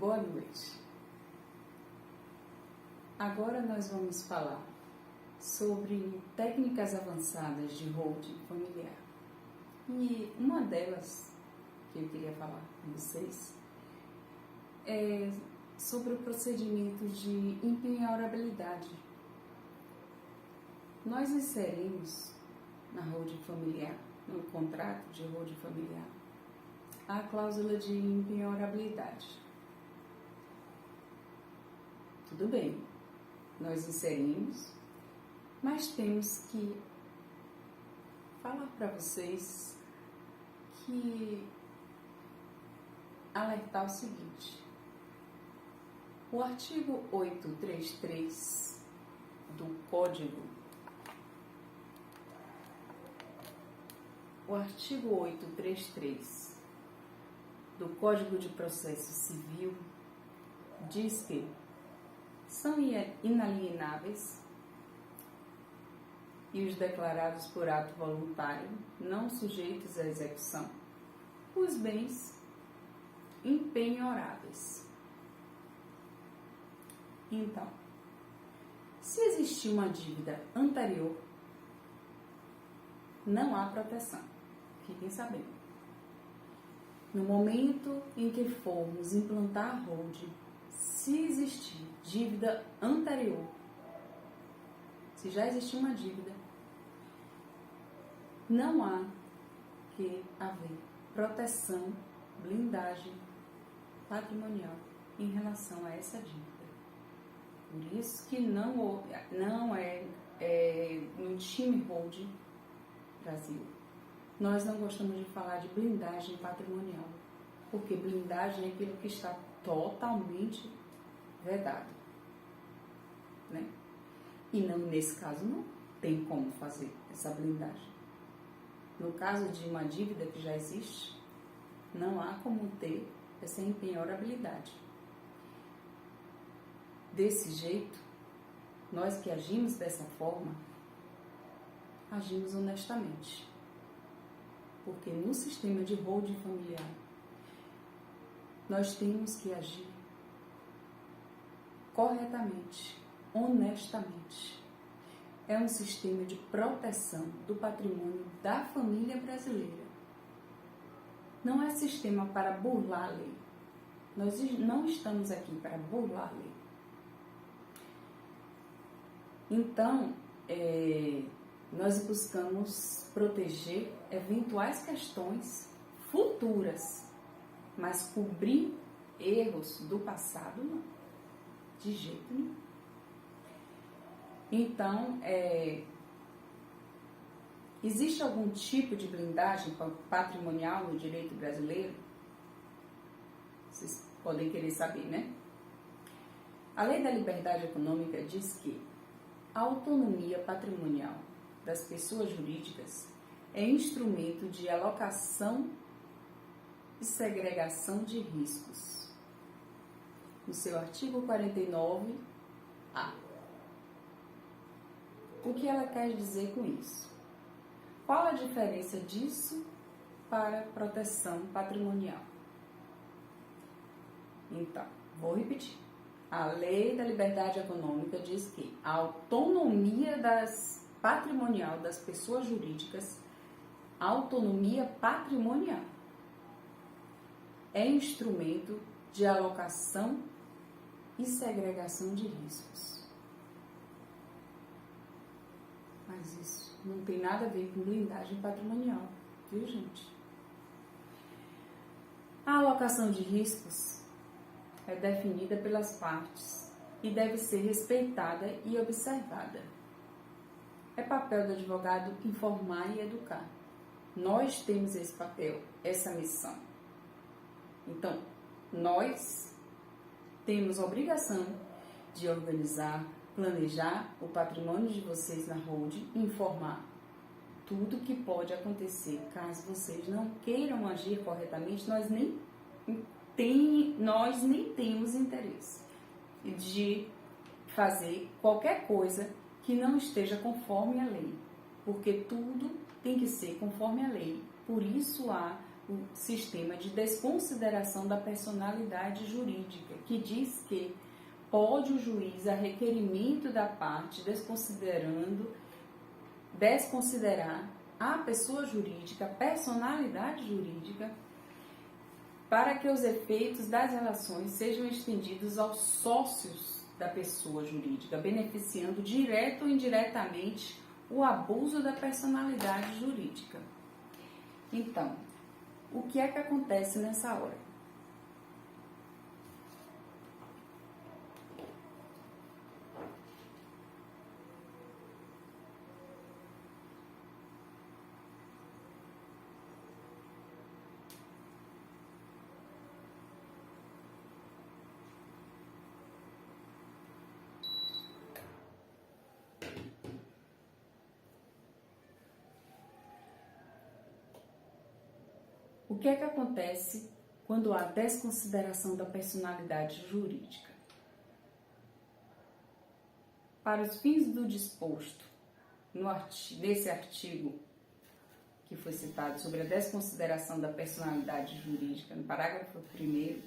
boa noite. Agora nós vamos falar sobre técnicas avançadas de holding familiar. E uma delas que eu queria falar com vocês é sobre o procedimento de impenhorabilidade. Nós inserimos na holding familiar, no contrato de holding familiar, a cláusula de impenhorabilidade. Tudo bem, nós inserimos, mas temos que falar para vocês que alertar o seguinte: o artigo 833 do Código, o artigo 833 do Código de Processo Civil diz que são inalienáveis e os declarados por ato voluntário, não sujeitos à execução, os bens impenhoráveis. Então, se existir uma dívida anterior, não há proteção. Fiquem sabendo. No momento em que formos implantar a holding, se existir dívida anterior, se já existir uma dívida, não há que haver proteção, blindagem patrimonial em relação a essa dívida. Por isso que não é no time holding Brasil, nós não gostamos de falar de blindagem patrimonial, porque blindagem é aquilo que está totalmente vedado, né? E não, nesse caso não tem como fazer essa blindagem. No caso de uma dívida que já existe, não há como ter essa impenhorabilidade. Desse jeito, nós que agimos dessa forma, agimos honestamente. Porque no sistema de holding familiar, nós temos que agir corretamente, honestamente. É um sistema de proteção do patrimônio da família brasileira. Não é sistema para burlar a lei. Nós não estamos aqui para burlar a lei. Então, nós buscamos proteger eventuais questões futuras, mas cobrir erros do passado, não. De jeito nenhum. Então, existe algum tipo de blindagem patrimonial no direito brasileiro? Vocês podem querer saber, né? A Lei da Liberdade Econômica diz que a autonomia patrimonial das pessoas jurídicas é instrumento de alocação e segregação de riscos. No seu artigo 49A. O que ela quer dizer com isso? Qual a diferença disso para proteção patrimonial? Então, vou repetir. A Lei da Liberdade Econômica diz que a autonomia patrimonial das pessoas jurídicas, autonomia patrimonial, é instrumento de alocação e segregação de riscos. Mas isso não tem nada a ver com blindagem patrimonial, viu, gente? A alocação de riscos é definida pelas partes e deve ser respeitada e observada. É papel do advogado informar e educar. Nós temos esse papel, essa missão. Então, nós temos a obrigação de organizar, planejar o patrimônio de vocês na holding e informar tudo que pode acontecer. Caso vocês não queiram agir corretamente, nós nem temos interesse de fazer qualquer coisa que não esteja conforme a lei, porque tudo tem que ser conforme a lei. Por isso há o sistema de desconsideração da personalidade jurídica, que diz que pode o juiz, a requerimento da parte, desconsiderar a pessoa jurídica, a personalidade jurídica, para que os efeitos das relações sejam estendidos aos sócios da pessoa jurídica, beneficiando direto ou indiretamente o abuso da personalidade jurídica. Então, o que é que acontece nessa hora? O que é que acontece quando há desconsideração da personalidade jurídica? Para os fins do disposto nesse artigo que foi citado sobre a desconsideração da personalidade jurídica, no parágrafo 1º,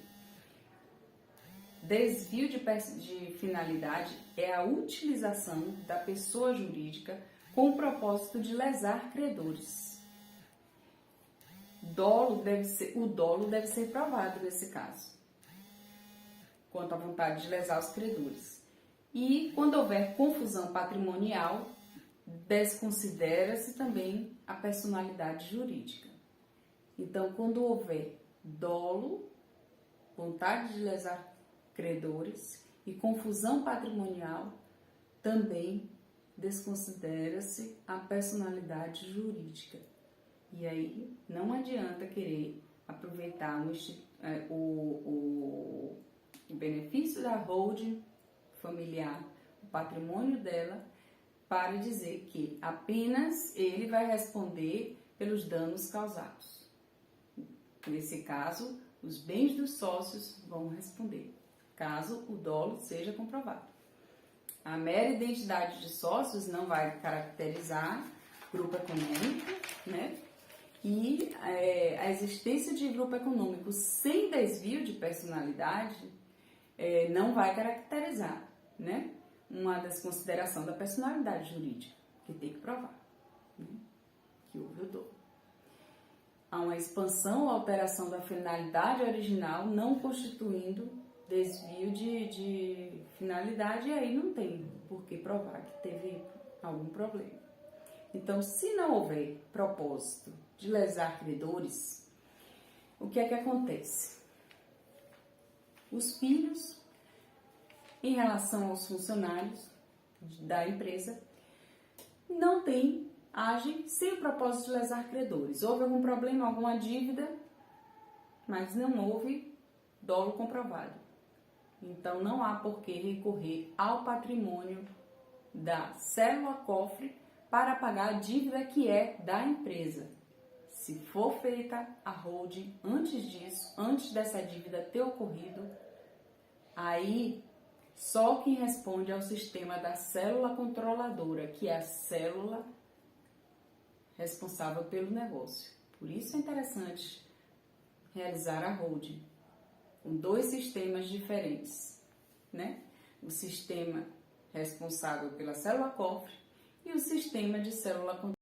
desvio de finalidade é a utilização da pessoa jurídica com o propósito de lesar credores. O dolo deve ser provado nesse caso, quanto à vontade de lesar os credores. E quando houver confusão patrimonial, desconsidera-se também a personalidade jurídica. Então, quando houver dolo, vontade de lesar credores e confusão patrimonial, também desconsidera-se a personalidade jurídica. E aí não adianta querer aproveitar o benefício da holding familiar, o patrimônio dela, para dizer que apenas ele vai responder pelos danos causados. Nesse caso, os bens dos sócios vão responder, caso o dolo seja comprovado. A mera identidade de sócios não vai caracterizar grupo econômico, né? E a existência de grupo econômico sem desvio de personalidade não vai caracterizar, né, uma desconsideração da personalidade jurídica, que tem que provar, né, que houve o dolo. Há uma expansão ou alteração da finalidade original não constituindo desvio de finalidade, e aí não tem por que provar que teve algum problema. Então, se não houver propósito de lesar credores, o que é que acontece? Os filhos, em relação aos funcionários da empresa, agem sem o propósito de lesar credores. Houve algum problema, alguma dívida, mas não houve dolo comprovado. Então, não há por que recorrer ao patrimônio da célula-cofre para pagar a dívida que é da empresa. Se for feita a holding antes disso, antes dessa dívida ter ocorrido, aí só quem responde é o sistema da célula controladora, que é a célula responsável pelo negócio. Por isso é interessante realizar a holding com dois sistemas diferentes, né? O sistema responsável pela célula-cofre e o sistema de célula controladora.